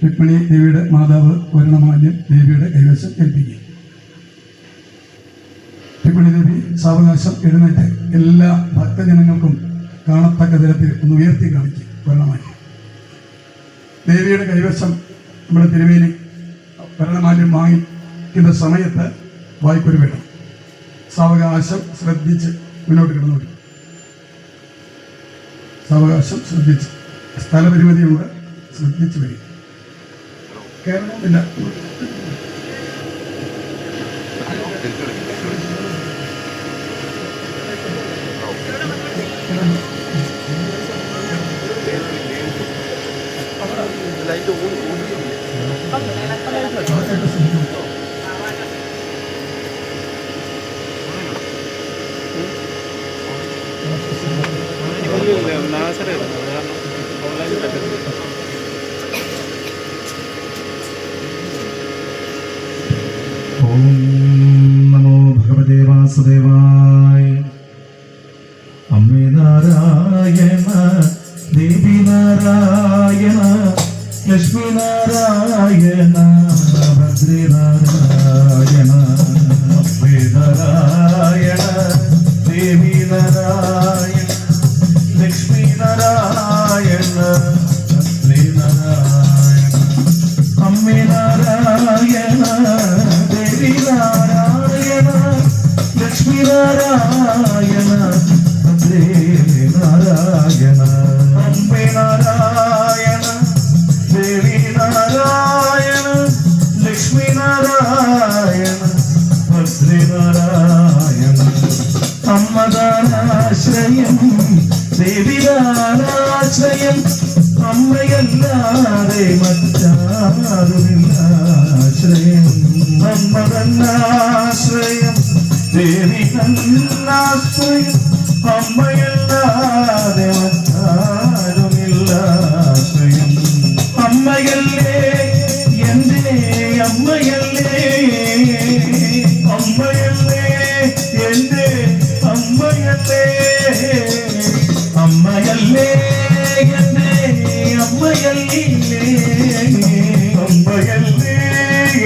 രുക്മിണി ദേവിയുടെ മാതാവ് വർണ്ണമാല്യം ദേവിയുടെ കൈവശം ഏൽപ്പിക്കും. രുക്മിണി ദേവി സാവകാശം എഴുന്നേറ്റ് എല്ലാ ഭക്തജനങ്ങൾക്കും കാണത്തക്ക തരത്തിൽ ഒന്ന് ഉയർത്തി കാണിക്കും വർണ്ണമാല്യം. ദേവിയുടെ കൈവശം നമ്മുടെ തിരുമേനി വർണ്ണമാല്യം വാങ്ങിക്കുന്ന സമയത്ത് വായ്പൊരു വേണം. സാവകാശം ശ്രദ്ധിച്ച് മുന്നോട്ട് കിടന്നു വരും. സാവകാശം ശ്രദ്ധിച്ച്, സ്ഥലപരിമിതിയുണ്ട്, ശ്രദ്ധിച്ച് വരും. കേരളമില്ല. ഓം നമോ ഭഗവതേ വാസുദേവായ. അമ്മേ നാരായണ, ദേവി നാരായണ, ലക്ഷ്മി നാരായണ, ഭദ്രേ നാരായണ. അമ്മേ നാരായണ, ദേവി നാരായണ, ലക്ഷ്മി നാരായണ, ഭദ്രേ നാരായണ. അമ്മേ നാരായണ, ദേവി നാരായണ, ലക്ഷ്മി നാരായണ, ഭദ്രേ നാരായണ. അമ്മേ നാരായണ, ദേവി നാരായണ, ലക്ഷ്മി നാരായണ, ഭദ്രേ നാരായണ. അമ്മദാനാശ്രയം, ദേവിദാനാശ്രയം, അമ്മയല്ലാതെ മറ്റാരുമില്ലാശ്രയം. അമ്മതന്നാശ്രയം, ദേവി തന്നാശ്രയം, അമ്മയല്ലാതെ മറ്റാരുമില്ലാശ്രയം. അമ്മയല്ലേ എന്റെ അമ്മയല്ലേ, അമ്മയല്ലേ എന്റെ അമ്മയല്ലേ, അമ്മയല്ലേ എന്റെ അമ്മയല്ലേ, അമ്മയല്ലേ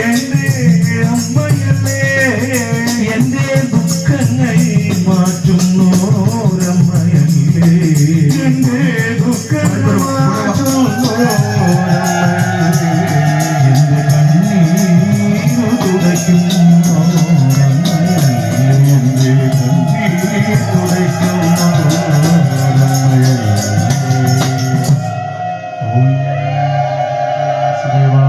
എന്റെ അമ്മയല്ലേ. എന്റെ ദുഃഖങ്ങൾ മാറ്റുന്നോരമ്മയല്ലേ, എന്റെ ദുഃഖങ്ങൾ മാറ്റുന്നോരമ്മയല്ലേ. എന്റെ കണ്ണീർ തുടയ്ക്കുന്നോരമ്മയല്ലേ, എന്റെ കണ്ണീർ തുടയ്ക്കുന്നോരമ്മയല്ലേ. ഓം ശിവാ.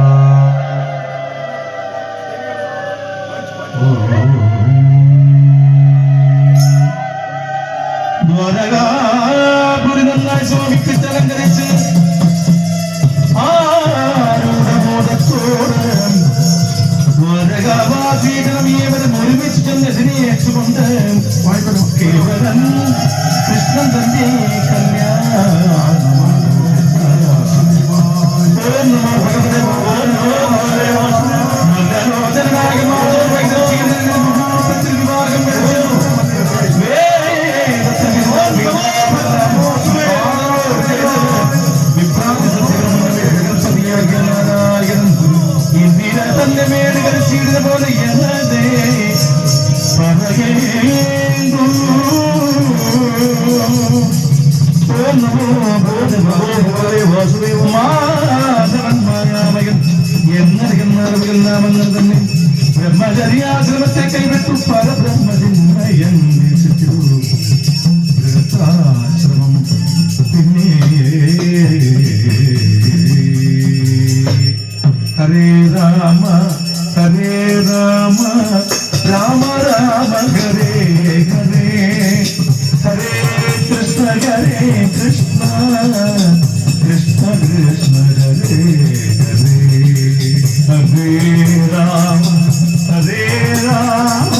ദ്വാരകാപുരി നന്നായി സ്വാമിക്ക് അലങ്കരിച്ച് ആരൂഢബോധത്തോട് ദ്വാരകാവാസീകരണം ഏവരും ഒരുമിച്ച് ചെന്നെതിരേറ്റുകൊണ്ട് കേവലൻ കൃഷ്ണൻ തന്റെ കല്യാണം. തന്നെ മേടുകൾ ചീടുന്ന പോലെ എന്നതേ പറയുന്നു. ഓം നമോ ഭഗവതേ വാസുദേവൻ മായാമയൻ എന്നറിയുന്ന അറിവുകൾ നാമെന്ന് തന്നെ ബ്രഹ്മചര്യാശ്രമത്തെ കൈവിട്ടു പരബ്രഹ്മചിന്മയൻ നേശിച്ചു ഗൃഹസ്ഥാശ്രമം. പിന്നെ ഹരേ രാമ ഹരേ രാമ, രാമ രാമ ഹരേ ഹരേ, ഹരേ കൃഷ്ണ കൃഷ്ണ, കൃഷ്ണ കൃഷ്ണ ഹരേ ഹരേ. ഹരേ രാമ ഹരേ രാമ,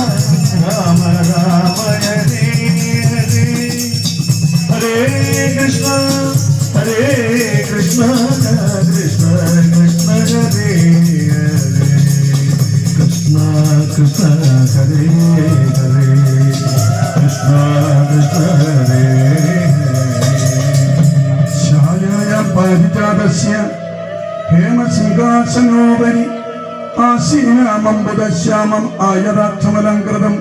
രാമ രാമ ഹരേ ഹരേ, ഹരേ കൃഷ്ണ കൃഷ്ണ, കൃഷ്ണ കൃഷ്ണ ഹരേ ഹരേ. കൃഷ്ണ ഹരേ ഹരേ കൃഷ്ണ കൃഷ്ണ ഹരേ ഛായായ പാരിജാതസ്യ ഹേമസിംഹാസനോപരി ആസീനമംബുദശ്യാമം ആയതാക്ഷമലംകൃതം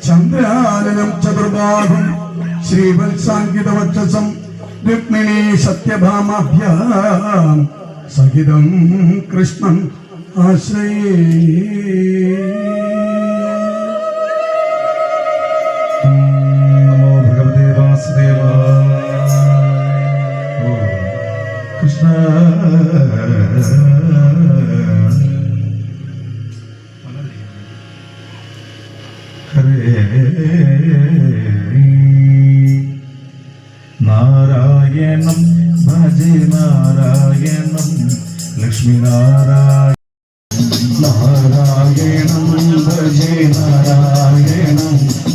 ചന്ദ്രാലനം ചതുർബാഹും ശ്രീവത്സാങ്കിതവക്ഷസം രുക്മിണീ സത്യഭാമാഭ്യാം സഹിതം കൃഷ്ണം ആശ്രയേ. നമോ ഭഗവതേ വാസുദേവായ. കൃഷ്ണ ഹരേ നാരായണം ഭജേ നാരായണം ലക്ഷ്മീനാരായണ നാരായണം ഭജേ നാരായണം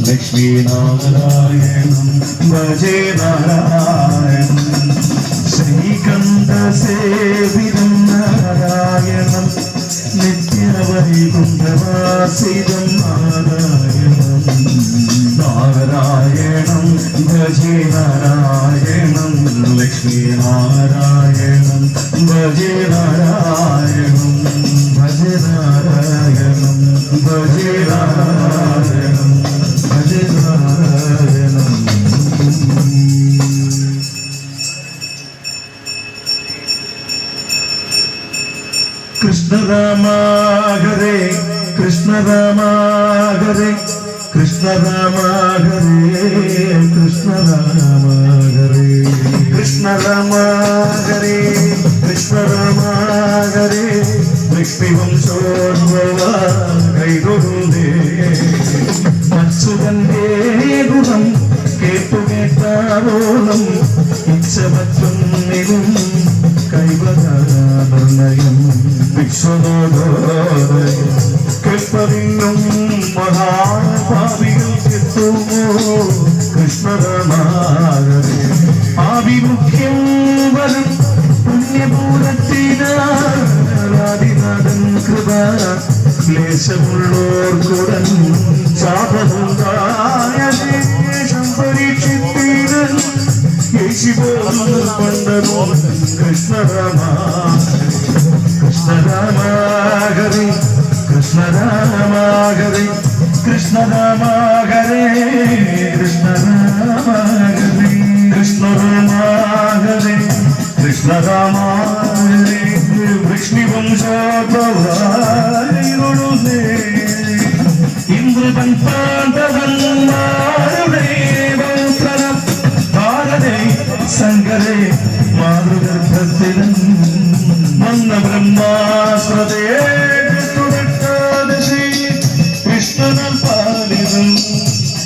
ലക്ഷ്മീനാരായണം ഭജേ നാരായണം ശ്രീകണ്ഠ സേവിതം നാരായണം നിത്യവൈകുണ്ഠവാസിതം നാരായണം നാരായണം ഭജേ നാരായണം ലക്ഷ്മീനാരായണം ഭജേ നാരായണം ഭജേ നാരായണം ഭജേ നാരായണം ഭജേ നാരായണം. കൃഷ്ണ രാമ ഹരേ കൃഷ്ണ രാമ ഹരേ കൃഷ്ണ രാമ ഹരേ കൃഷ്ണ രാമ ഹരേ കൃഷ്ണ രാമ ഹരേ കൃഷ്ണ രാമ ഹരേ ലക്ഷ്മി വംശോദ്ഭവ കൈതൊഴുതേ അച്യുതന്റെ ഗുണം കേട്ടുകേട്ടാവോളം ഇച്ഛമറ്റൊന്നിലും കൈവരാനയം വിശ്വനാഥാലയം കേൾപ്പതിന്നും മഹാഭാവികൾക്കെത്തുമോ കൃഷ്ണരാമാകരെ ആഭിമുഖ്യം വരും പുണ്യപൂരത്തിനാദിനാഥൻ കൃപ ക്ലേശമുള്ളോർക്കുടൻ ശാപമുണ്ടായ ശേഷം പരീക്ഷിത്തീരൻ യേശുവോ കൃഷ്ണരാമാകരെ കൃഷ്ണരാമാകരെ കൃഷ്ണരാമാകരെ കൃഷ്ണരാമാകരെ കൃഷ്ണരാമാകരെ കൃഷ്ണരാമാകരെ വൃഷ്ണിവംശോദ്ഭവേ ഇന്ദ്രൻ പാണ്ഡവന്മാരുടെ പൗത്രനം ഭാരതേ ശങ്കരേ മാതൃഗർഭത്തിലും വന്ന ബ്രഹ്മാശ്രതേ കൃഷ്ണദശി കൃഷ്ണനാൽ പാലിതം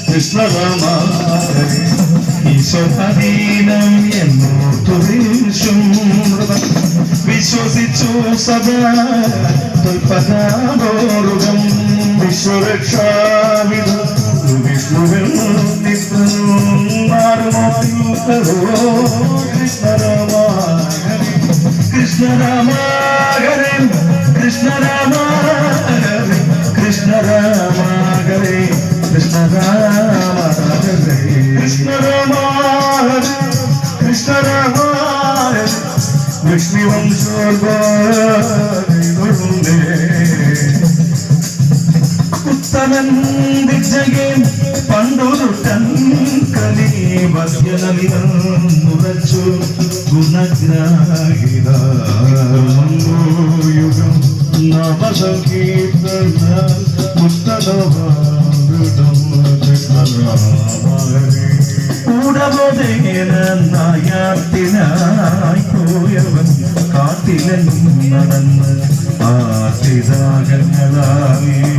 കൃഷ്ണരാമാകരെ ഈശ്വരീനം എന്നോർത്തു വിശ്വസിച്ചു സദാ തുൽപദാദോരുകം വിശ്വരക്ഷാവിധ വിഷ്ണുവിൽ കൃഷ്ണരാമാകരെ കൃഷ്ണരാമാകരെ കൃഷ്ണരാമാകരെ കൃഷ്ണരാമാകരെ കൃഷ്ണരാമാകരെ കൃഷ്ണരാമാകരെ കൃഷ്ണരാമാകരെ ലക്ഷ്മി വംശോദ്ഭവേ ഉത്തമൻ ദിഗ്ജയം പണ്ടൊരുട്ടൻ കലി വദ്യനലിനുറച്ചു ഗുണഗ്രാഹിതം നവസംകീർത്തന മുസ്തദഭാഗൃതം കൃഷ്ണരാമാകരെ കൂടബോധേന നായാത്തിനായി പോയവൻ കാട്ടിലെന്നും നടന്ന് ആർത്തിദാഹങ്ങളായി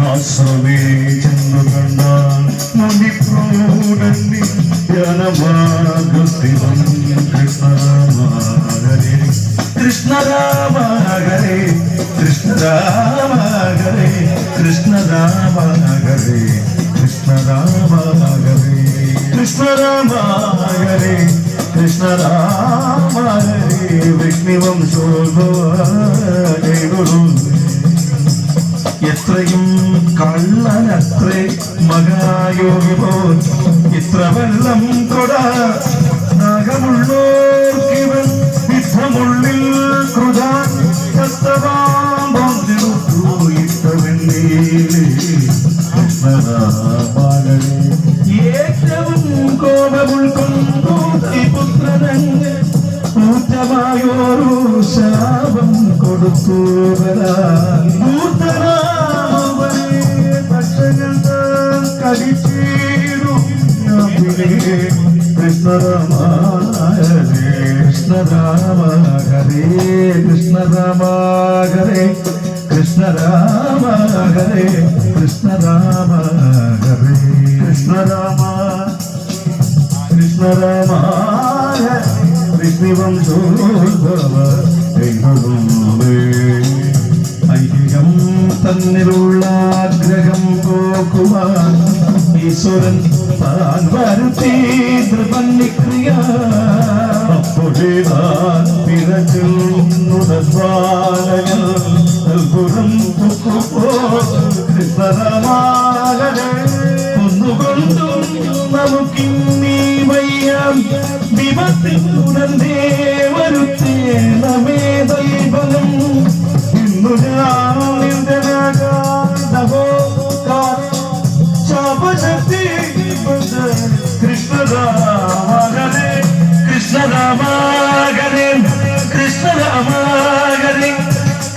ആശ്രമേ ചെന്നു കണ്ടാൽ മുനിപ്രൂഢന്നി ജ്ഞാനമാർഗസ്ഥിതം കൃഷ്ണരാമാകരെ കൃഷ്ണരാമാകരെ കൃഷ്ണരാമാകരെ കൃഷ്ണരാമാകരെ കൃഷ്ണരാമാകരെ കൃഷ്ണരാമാകരെ കൃഷ്ണരാമാകരെ വിഷ്ണുവംശോദ്ഭവ എത്രയും കള്ളനത്രേ മഹായോഗി പോൽ ഇത്ര വെള്ളം കൊട നാഗമുള്ളോർക്കിവൻ യുദ്ധമുള്ളിൽ കൃതാൻ ഏറ്റവും കോപമുൾക്കൊണ്ടു പുത്രനങ്ങ് ൂറ്റമായോരു ശാപം കൊടുത്തൂവരാൻ പക്ഷങ്ങൾ കടിച്ചീടും കൃഷ്ണരാമ കൃഷ്ണരാമ ഹരേ കൃഷ്ണരാമ ഹരേ കൃഷ്ണരാമ ഹരേ കൃഷ്ണരാമ ഹരേ കൃഷ്ണരാമ കൃഷ്ണരാമ വിഷ്ണുവംശോദ്ഭവ ഐഹികം തന്നിലുള്ള ആഗ്രഹം പോക്കുവാൻ ഈശ്വരൻ താൻ വരുത്തി ത്രിപന്നിക്രിയ അപ്പോഴേ താൻ പിറച്ചുടൻ അത്ഭുതം കൃഷ്ണരാമാകരെ ഒന്നുകൊണ്ടും നമുക്കിന്നീ വയ്യാം വിപത്തിനുടനെ വരുത്തേണമേ ദൈവം ഇന്നു ഞാൻ നിന്ദനാകാതവോ ശാപശക്തി കൃഷ്ണരാമകരെ കൃഷ്ണരാമകരെ കൃഷ്ണരാമകരെ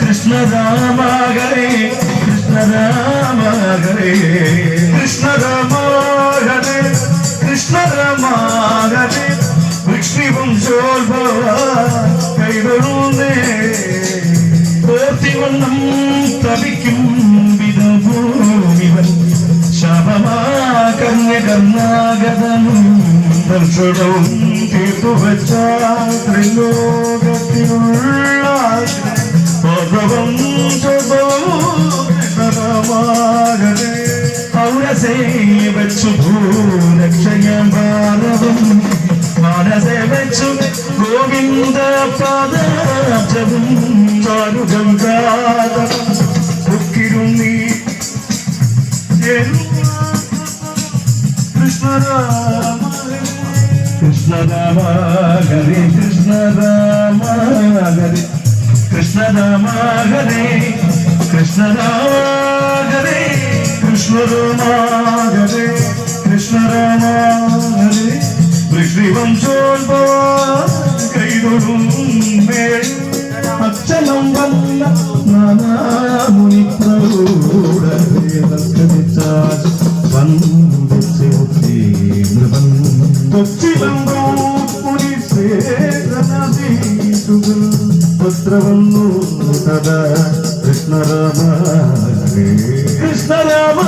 കൃഷ്ണരാമകരെ കൃഷ്ണരാമകരെ കൃഷ്ണരാമകരെ കൃഷ്ണരാമകരെ വിഷ്ണുവംശോദ്ഭവ കൈകളുന്നേ ഓർത്തിവണ്ണം തപിക്കും വിധഭൂമിവൻ ശാപമാകന്യ കർണാഗതനും ദർശനവും തീർത്തുവച്ച ത്രിലോകത്തിനുള്ള ൗരസേ വച്ചു ഭൂരക്ഷയം ഭാരതം മാനസേ വച്ചു ഗോവിന്ദ പാദാബ്ജവും ചാരുഗംഗാധരം ദുഃഖിരുന്നീ കൃഷ്ണരാമ കൃഷ്ണരാമ ഹരേ കൃഷ്ണരാമ ഹരേ കൃഷ്ണരാമ ഹരേ കൃഷ്ണരാമ ഹരേ കൃഷ്ണരാമ ഹരേ കൃഷ്ണരാമ ഹരേ വൃഷ്ണിവംശോദ്ഭവ കൈതൊഴും അച്ഛനം വന്ന നാനാമുനി വന്ദിച്ച് നൃപൻ കൊച്ചിലമ്പോ മുനി സേതനീസുകൾ പുത്രവന്നു തഥാ കൃഷ്ണരാമ കൃഷ്ണരാമ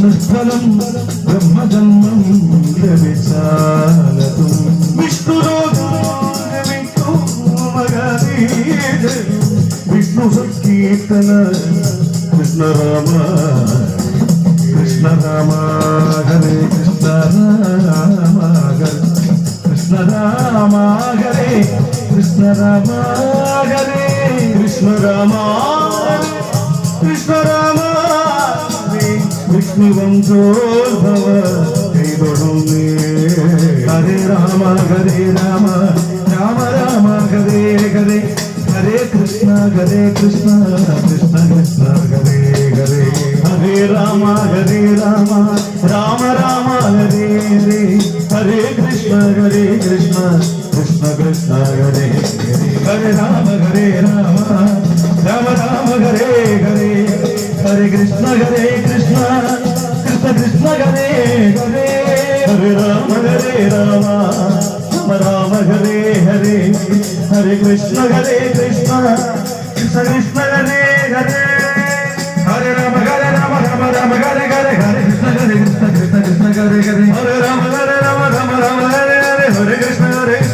നിഷ്ഫലം ബ്രഹ്മജന്മം ലഭിച്ചാലതും വിഷ്ണുലോകം വിഷ്ണു സങ്കീർത്തന കൃഷ്ണരാമ കൃഷ്ണരാമ ഹരേ കൃഷ്ണരാമ ഹരേ കൃഷ്ണരാമ ഹരേ കൃഷ്ണരാമ ഹരേ കൃഷ്ണരാമ കൃഷ്ണരാമ വിഷ്ണുവംശോദ്ഭവ കൈതൊഴുന്നേ ഹരേ രാമ രാമ രാമ രാമ ഹരേ ഹരേ ഹരേ കൃഷ്ണ കൃഷ്ണ കൃഷ്ണ കൃഷ്ണ ഹരേ ഹരേ ഹരേ രാമ രാമ രാമ രാമ ഹരേ ഹരേ ഹരേ കൃഷ്ണ കൃഷ്ണ കൃഷ്ണ കൃഷ്ണ ഹരേ ഹരേ ഹരേ രാമ രാമ രാമ രാമ ഹരേ ഹരേ ഹരേ കൃഷ്ണ കൃഷ്ണ കൃഷ്ണ കൃഷ്ണ ഹരേ ഹരേ ഹരേ രാമ രാമ രാമ ഹരേ ഹരേ ഹരേ കൃഷ്ണ കൃഷ്ണ കൃഷ്ണ കൃഷ്ണ ഹരേ ഹരേ ഹരേ രാമ രാമ രാമ ഹരേ ഹരേ ഹരേ കൃഷ്ണ കൃഷ്ണ കൃഷ്ണ ഹരേ ഹരേ ഹരേ രാമ രാമ രാമ ഹരേ ഹരേ ഹരേ കൃഷ്ണ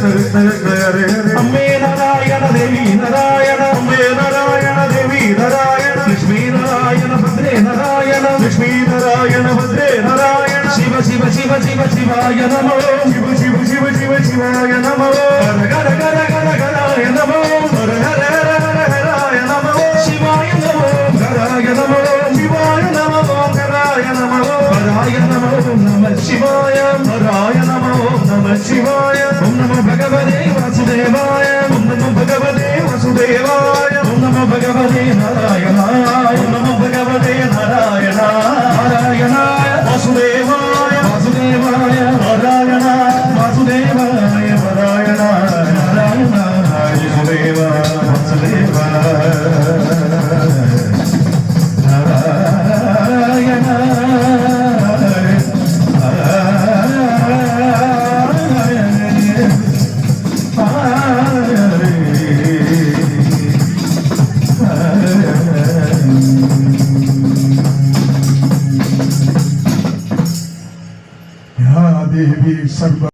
കൃഷ്ണ കൃഷ്ണ ഹരേ ഹരേ അമ്മേ നാരായണ ദേവി നാരായണ അമ്മേ നാരായണ ദേവി നാരായണ ലക്ഷ്മീ നാരായണ ഭദ്രേ നാരായണ ലക്ഷ്മീ നാരായണ ഭദ്രേ നാരായണ ശിവ ശിവ ശിവ ശിവ ശിവായ നമോ ശിവ ശിവ ശിവ ശിവ ശിവായ നമോ ഹര ഹര ഹര ഹര ഹരായ നമോ ഹര ഹര ഹര ഹരായ നമോ നമഃ ശിവായ ഹരായ നമോ നമഃ ശിവായ ഓം നമോ ഭഗവതേ വാസുദേവായ ഓം നമോ ഭഗവതേ വാസുദേവായ ഓം നമോ ഭഗവതേ നാരായണായ ഓം നമോ ഭഗവതേ നാരായണായ വാസുദേവായ വാസുദേവായ നാരായണായ വാസുദേവായ നാരായണായ നാരായണായ വാസുദേവായ വാസുദേവായ ദേവി സർവ